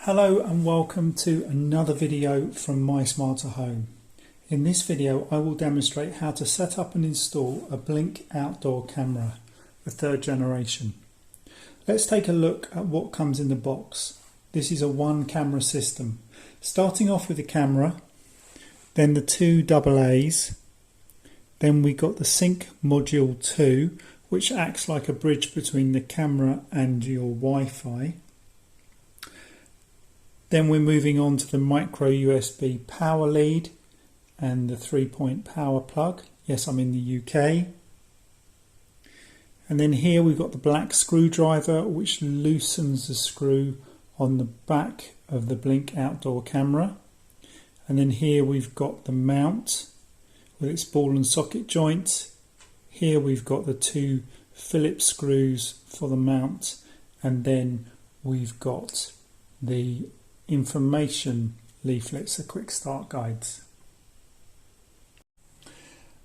Hello and welcome to another video from My Smarter Home. In this video I will demonstrate how to set up and install a Blink outdoor camera, the third generation. Let's take a look at what comes in the box. This is a one camera system. Starting off with the camera, then the two AA's, then we got the Sync Module 2, which acts like a bridge between the camera and your Wi-Fi. Then we're moving on to the micro USB power lead and the 3-point power plug. Yes, I'm in the UK. And then here we've got the black screwdriver, which loosens the screw on the back of the Blink outdoor camera. And then here we've got the mount with its ball and socket joint. Here we've got the two Phillips screws for the mount, and then we've got the information leaflets, the quick start guides.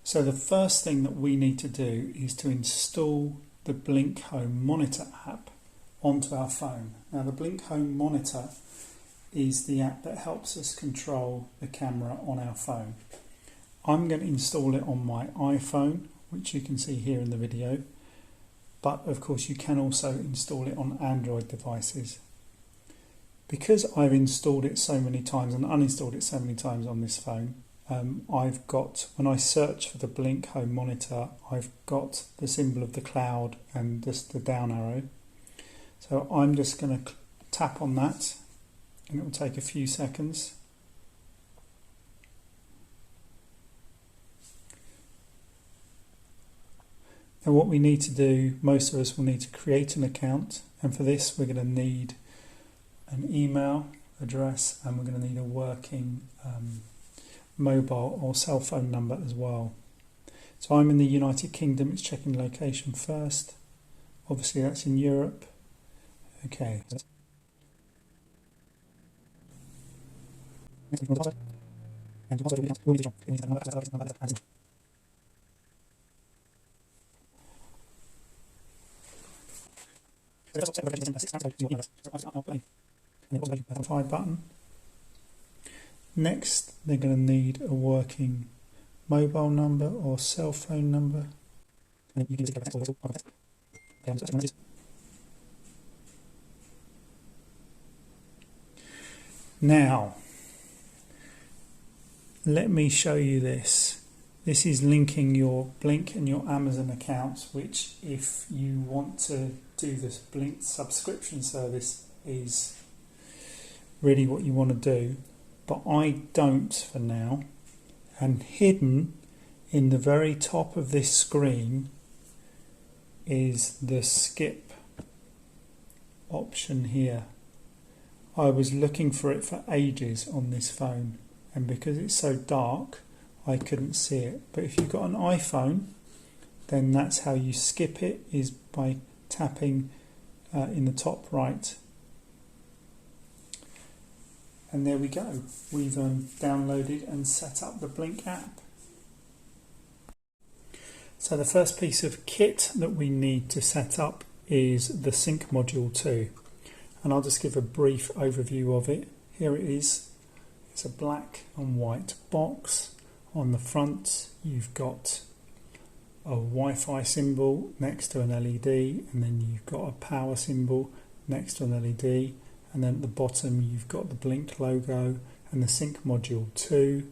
So the first thing that we need to do is to install the Blink Home Monitor app onto our phone. Now the Blink Home Monitor is the app that helps us control the camera on our phone. I'm going to install it on my iPhone, which you can see here in the video, but of course you can also install it on Android devices. Because I've installed it so many times and uninstalled it so many times on this phone, I've got, when I search for the Blink Home Monitor, I've got the symbol of the cloud and just the down arrow. So I'm just going to tap on that and it will take a few seconds. Now what we need to do, most of us will need to create an account, and for this we're going to need an email address and we're going to need a working mobile or cell phone number as well. So I'm in the United Kingdom, it's checking location first. Obviously that's in Europe. Okay. Verify button. Next, they're going to need a working mobile number or cell phone number. Now, let me show you this. This is linking your Blink and your Amazon accounts, which if you want to do this Blink subscription service is really what you want to do, but I don't for now. And hidden in the very top of this screen is the skip option here. I was looking for it for ages on this phone, and because it's so dark I couldn't see it. But if you've got an iPhone, then that's how you skip it, is by tapping in the top right. And there we go, we've downloaded and set up the Blink app. So the first piece of kit that we need to set up is the Sync Module 2. And I'll just give a brief overview of it. Here it is. It's a black and white box. On the front you've got a Wi-Fi symbol next to an LED, and then you've got a power symbol next to an LED. And then at the bottom you've got the Blink logo and the Sync Module 2.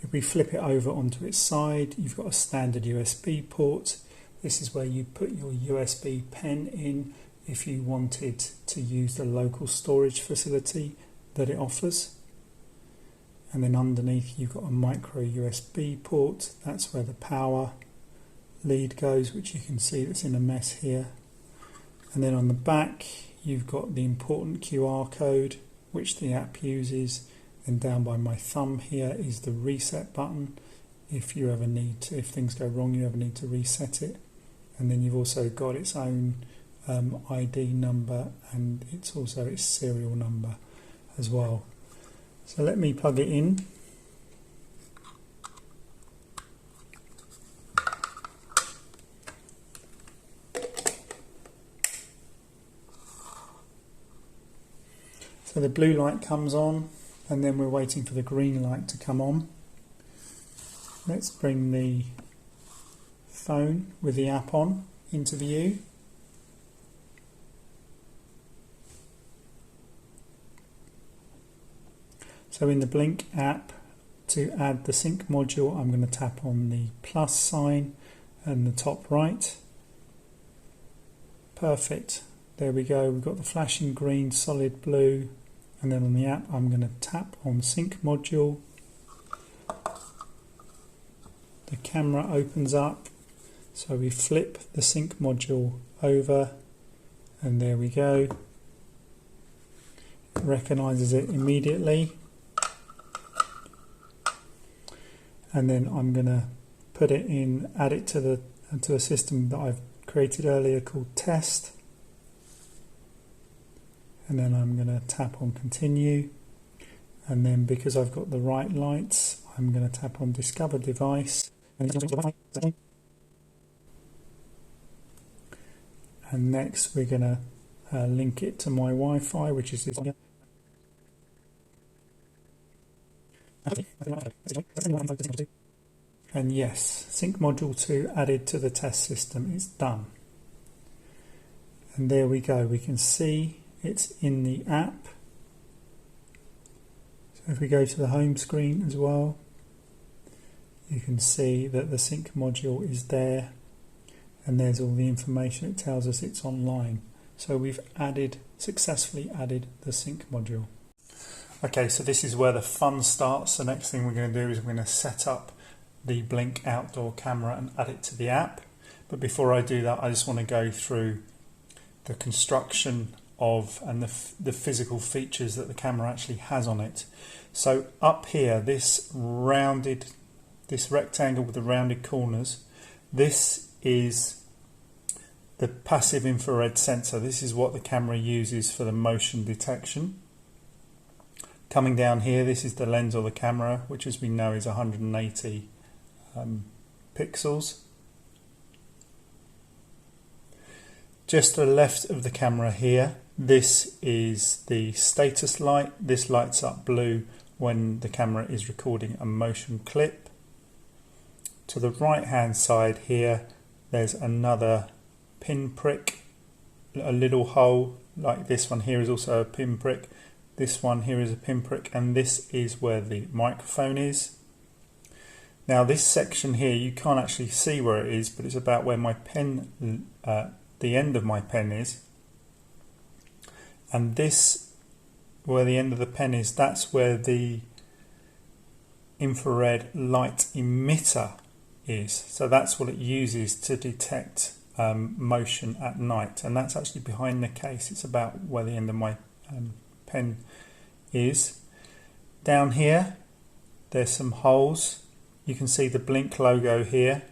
If we flip it over onto its side, you've got a standard USB port. This is where you put your USB pen in if you wanted to use the local storage facility that it offers. And then underneath you've got a micro USB port. That's where the power lead goes, which you can see that's in a mess here. And then on the back you've got the important QR code which the app uses, and down by my thumb here is the reset button if you ever need to, if things go wrong you ever need to reset it. And then you've also got its own ID number, and it's also its serial number as well. So let me plug it in. So the blue light comes on, and then we're waiting for the green light to come on. Let's bring the phone with the app on into view. So in the Blink app, to add the sync module, I'm going to tap on the plus sign and the top right. Perfect. There we go. We've got the flashing green, solid blue, and then on the app I'm going to tap on sync module. The camera opens up, so we flip the sync module over, and there we go. It recognises it immediately. And then I'm going to put it in, add it to a system that I've created earlier called test. And then I'm going to tap on continue. And then because I've got the right lights, I'm going to tap on discover device. And next we're going to link it to my Wi-Fi, which is this. And yes, sync module 2 added to the test system is done. And there we go, we can see it's in the app. So if we go to the home screen as well, you can see that the sync module is there, and there's all the information. It tells us it's online. So we've successfully added the sync module. Okay, so this is where the fun starts. The next thing we're going to do is we're going to set up the Blink outdoor camera and add it to the app. But before I do that, I just want to go through the construction of and the physical features that the camera actually has on it. So up here, this rectangle with the rounded corners, this is the passive infrared sensor. This is what the camera uses for the motion detection. Coming down here, this is the lens or the camera, which as we know is 180 pixels. Just to the left of the camera here, this is the status light. This lights up blue when the camera is recording a motion clip. To the right hand side here, there's another pinprick, a little hole, like this one here is also a pinprick. This one here is a pinprick, and this is where the microphone is. Now this section here, you can't actually see where it is, but it's about where my pen, the end of my pen is. And this, where the end of the pen is, that's where the infrared light emitter is. So that's what it uses to detect motion at night, and that's actually behind the case. It's about where the end of my pen is. Down here there's some holes. You can see the Blink logo here.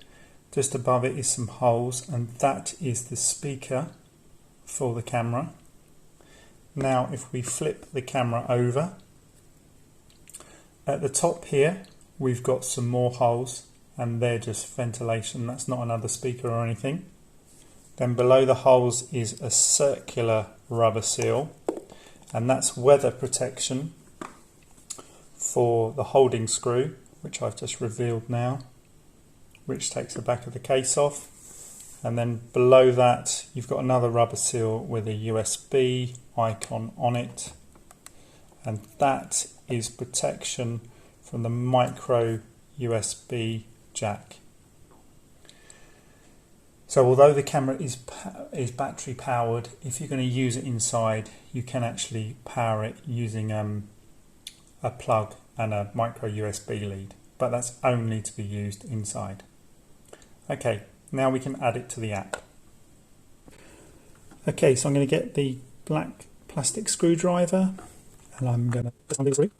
Just above it is some holes, and that is the speaker for the camera. Now if we flip the camera over, at the top here we've got some more holes, and they're just ventilation. That's not another speaker or anything. Then below the holes is a circular rubber seal, and that's weather protection for the holding screw, which I've just revealed now, which takes the back of the case off. And then below that you've got another rubber seal with a USB icon on it, and that is protection from the micro USB jack. So although the camera is battery powered, if you're going to use it inside, you can actually power it using a plug and a micro USB lead, but that's only to be used inside. Okay, now we can add it to the app. Okay, so I'm going to get the black plastic screwdriver, and I'm going to put on the screw,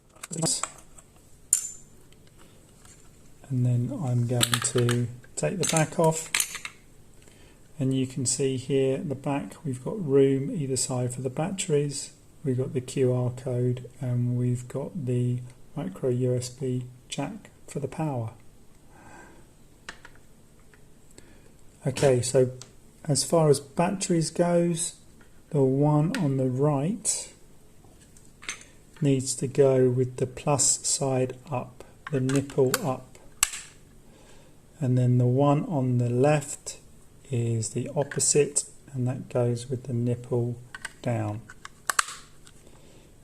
and then I'm going to take the back off. And you can see here at the back we've got room either side for the batteries, we've got the QR code, and we've got the micro USB jack for the power. Okay, so as far as batteries goes, the one on the right needs to go with the plus side up, the nipple up. And then the one on the left is the opposite, and that goes with the nipple down.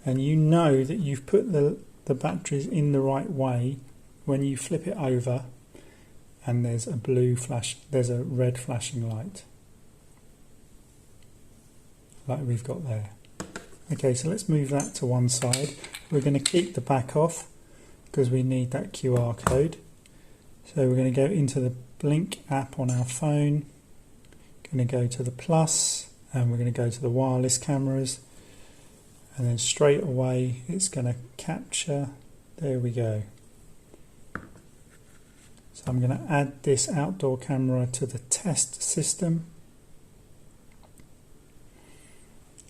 And you know that you've put the batteries in the right way when you flip it over and there's a blue flash, there's a red flashing light, like we've got there. Okay, so let's move that to one side. We're going to keep the back off because we need that QR code. So we're going to go into the Blink app on our phone, going to go to the plus, and we're going to go to the wireless cameras, and then straight away it's going to capture. There we go. So I'm going to add this outdoor camera to the test system,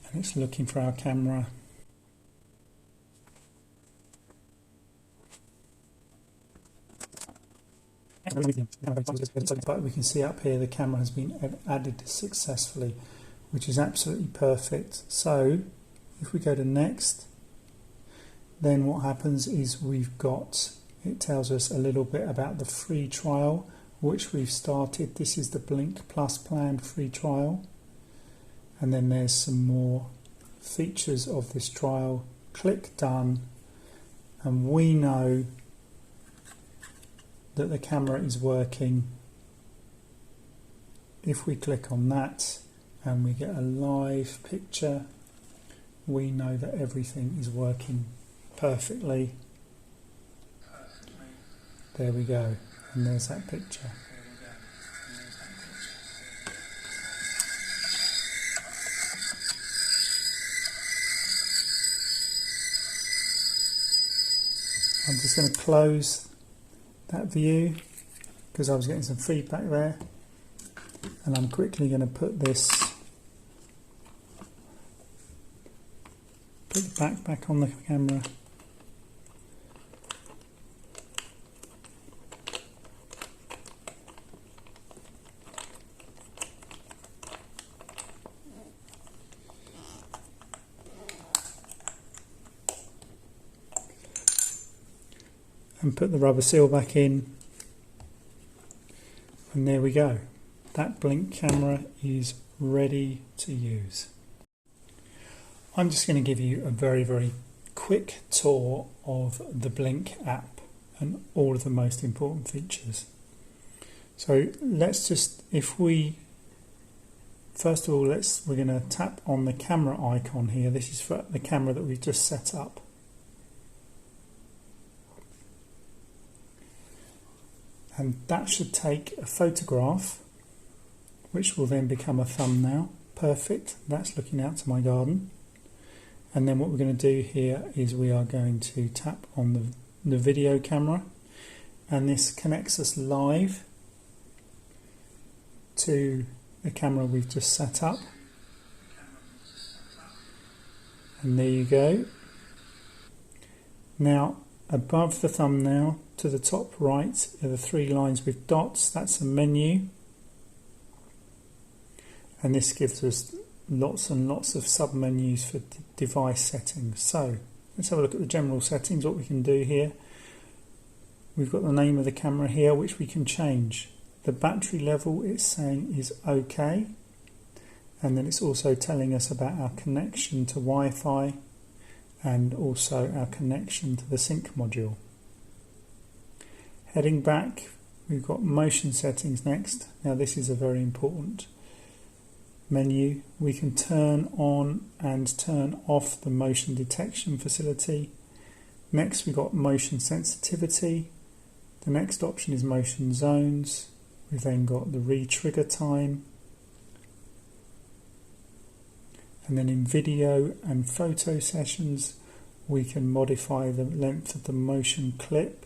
and it's looking for our camera. But we can see up here the camera has been added successfully, which is absolutely perfect. So if we go to next, then what happens is it tells us a little bit about the free trial which we've started. This is the Blink Plus plan free trial, and then there's some more features of this trial. Click done, and we know that the camera is working. If we click on that and we get a live picture, we know that everything is working perfectly. There we go, and there's that picture. I'm just going to close that view because I was getting some feedback there, and I'm quickly going to put the back on the camera. And put the rubber seal back in, and there we go. That Blink camera is ready to use. I'm just going to give you a very quick tour of the Blink app and all of the most important features. So let's just, first of all, we're going to tap on the camera icon here. This is for the camera that we've just set up. And that should take a photograph, which will then become a thumbnail. Perfect, that's looking out to my garden. And then what we're going to do here is we are going to tap on the video camera, and this connects us live to the camera we've just set up. And there you go. Now, above the thumbnail, to the top right, are the three lines with dots. That's a menu, and this gives us lots and lots of sub-menus for device settings. So let's have a look at the general settings. What we can do here, we've got the name of the camera here, which we can change. The battery level it's saying is OK, and then it's also telling us about our connection to Wi-Fi and also our connection to the sync module. Heading back, we've got motion settings next. Now this is a very important menu. We can turn on and turn off the motion detection facility. Next we've got motion sensitivity. The next option is motion zones. We've then got the re-trigger time. And then in video and photo sessions, we can modify the length of the motion clip.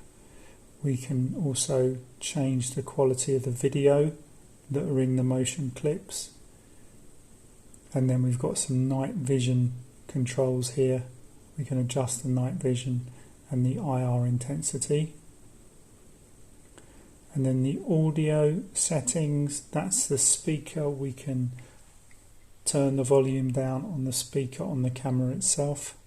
We can also change the quality of the video that are in the motion clips. And then we've got some night vision controls here. We can adjust the night vision and the IR intensity. And then the audio settings, that's the speaker. We can turn the volume down on the speaker on the camera itself.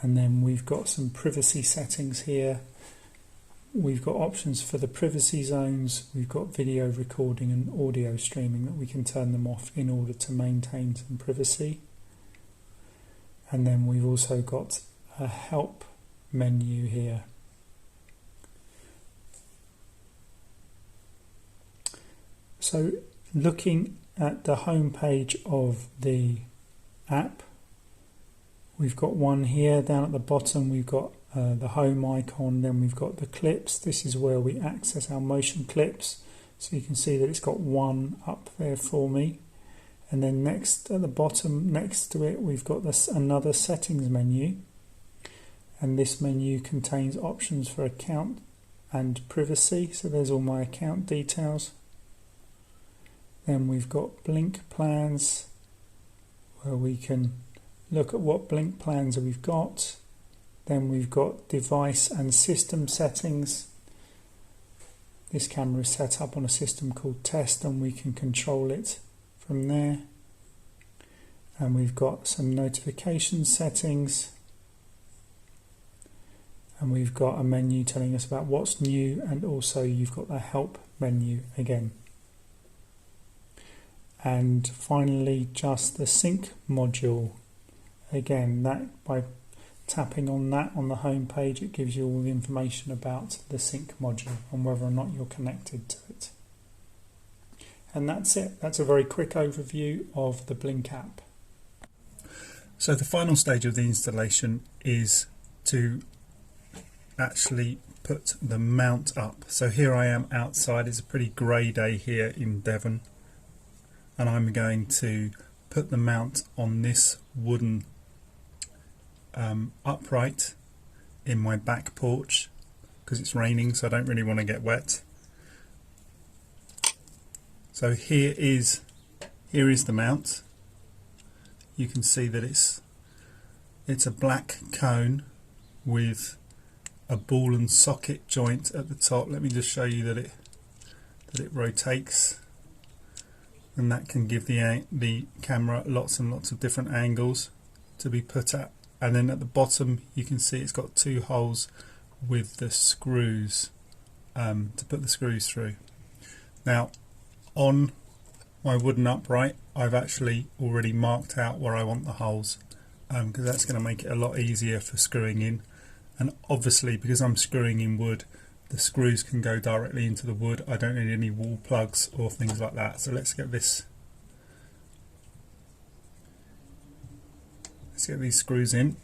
And then we've got some privacy settings here. We've got options for the privacy zones. We've got video recording and audio streaming that we can turn them off in order to maintain some privacy. And then we've also got a help menu here. So looking at the home page of the app, we've got one here. Down at the bottom we've got the home icon, then we've got the clips. This is where we access our motion clips. So you can see that it's got one up there for me. And then next at the bottom next to it we've got this another settings menu. And this menu contains options for account and privacy. So there's all my account details. Then we've got blink plans, where we can look at what blink plans we've got. Then we've got device and system settings. This camera is set up on a system called test and we can control it from there. And we've got some notification settings. And we've got a menu telling us about what's new, and also you've got the help menu again. And finally just the sync module. Again, that by tapping on that on the home page, it gives you all the information about the sync module and whether or not you're connected to it. And that's it. That's a very quick overview of the Blink app. So the final stage of the installation is to actually put the mount up. So here I am outside. It's a pretty grey day here in Devon, and I'm going to put the mount on this wooden upright in my back porch because it's raining, so I don't really want to get wet. So here is the mount. You can see that it's a black cone with a ball and socket joint at the top. Let me just show you that it rotates, and that can give the camera lots and lots of different angles to be put at. And then at the bottom you can see it's got two holes with the screws to put the screws through. Now on my wooden upright I've actually already marked out where I want the holes, because that's going to make it a lot easier for screwing in. And obviously because I'm screwing in wood, the screws can go directly into the wood. I don't need any wall plugs or things like that. So let's get these screws in.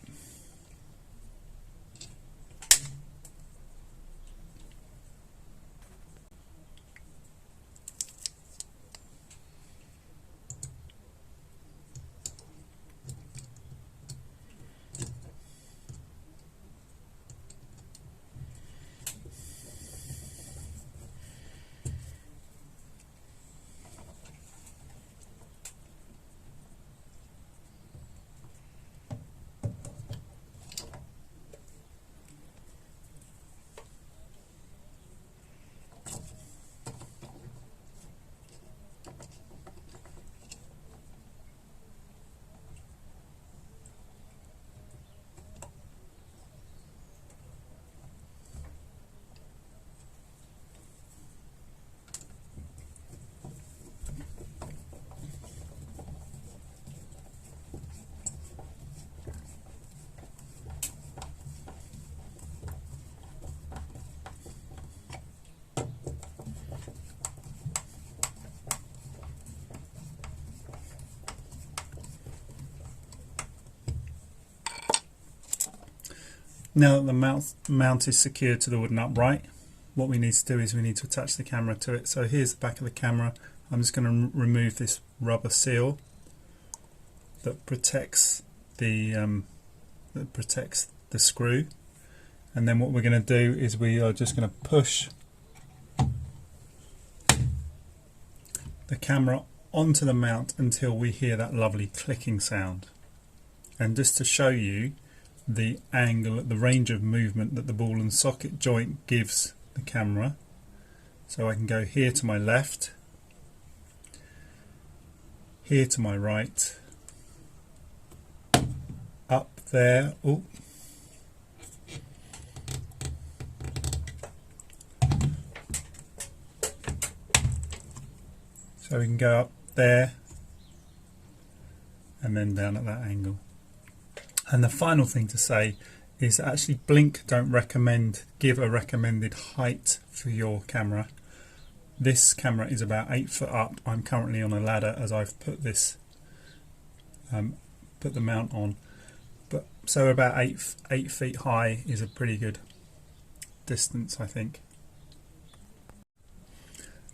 Now that the mount is secured to the wooden upright, what we need to do is we need to attach the camera to it. So here's the back of the camera. I'm just going to remove this rubber seal that protects the screw, and then what we're going to do is we are just going to push the camera onto the mount until we hear that lovely clicking sound. And just to show you the angle, the range of movement that the ball and socket joint gives the camera, so I can go here to my left, here to my right, up there, oh, So we can go up there and then down at that angle. And the final thing to say is that actually Blink don't give a recommended height for your camera. This camera is about 8 foot up. I'm currently on a ladder as I've put this put the mount on, but so about 8 feet high is a pretty good distance, I think.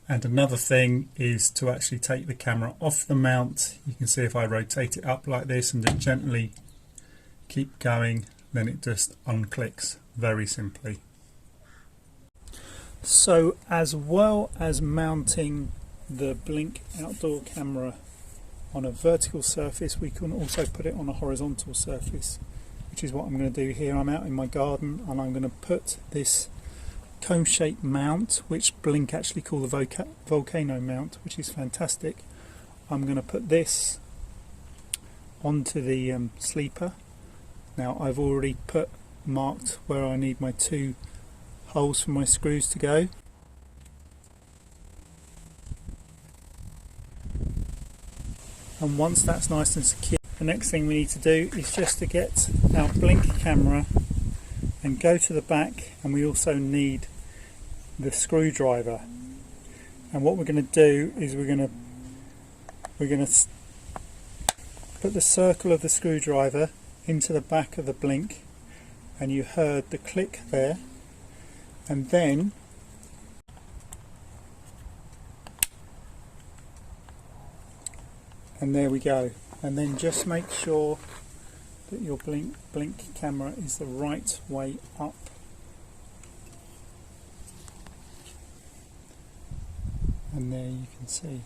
And another thing is to actually take the camera off the mount. You can see if I rotate it up like this and just gently keep going, then it just unclicks very simply. So as well as mounting the Blink outdoor camera on a vertical surface, we can also put it on a horizontal surface, which is what I'm going to do here. I'm out in my garden and I'm going to put this cone-shaped mount, which Blink actually call the volcano mount, which is fantastic. I'm going to put this onto the sleeper. Now I've already marked where I need my 2 holes for my screws to go. And once that's nice and secure, the next thing we need to do is just to get our Blink camera and go to the back, and we also need the screwdriver. And what we're going to do is we're going to put the circle of the screwdriver into the back of the Blink, and you heard the click there, and then there we go. And then just make sure that your blink camera is the right way up. And there you can see.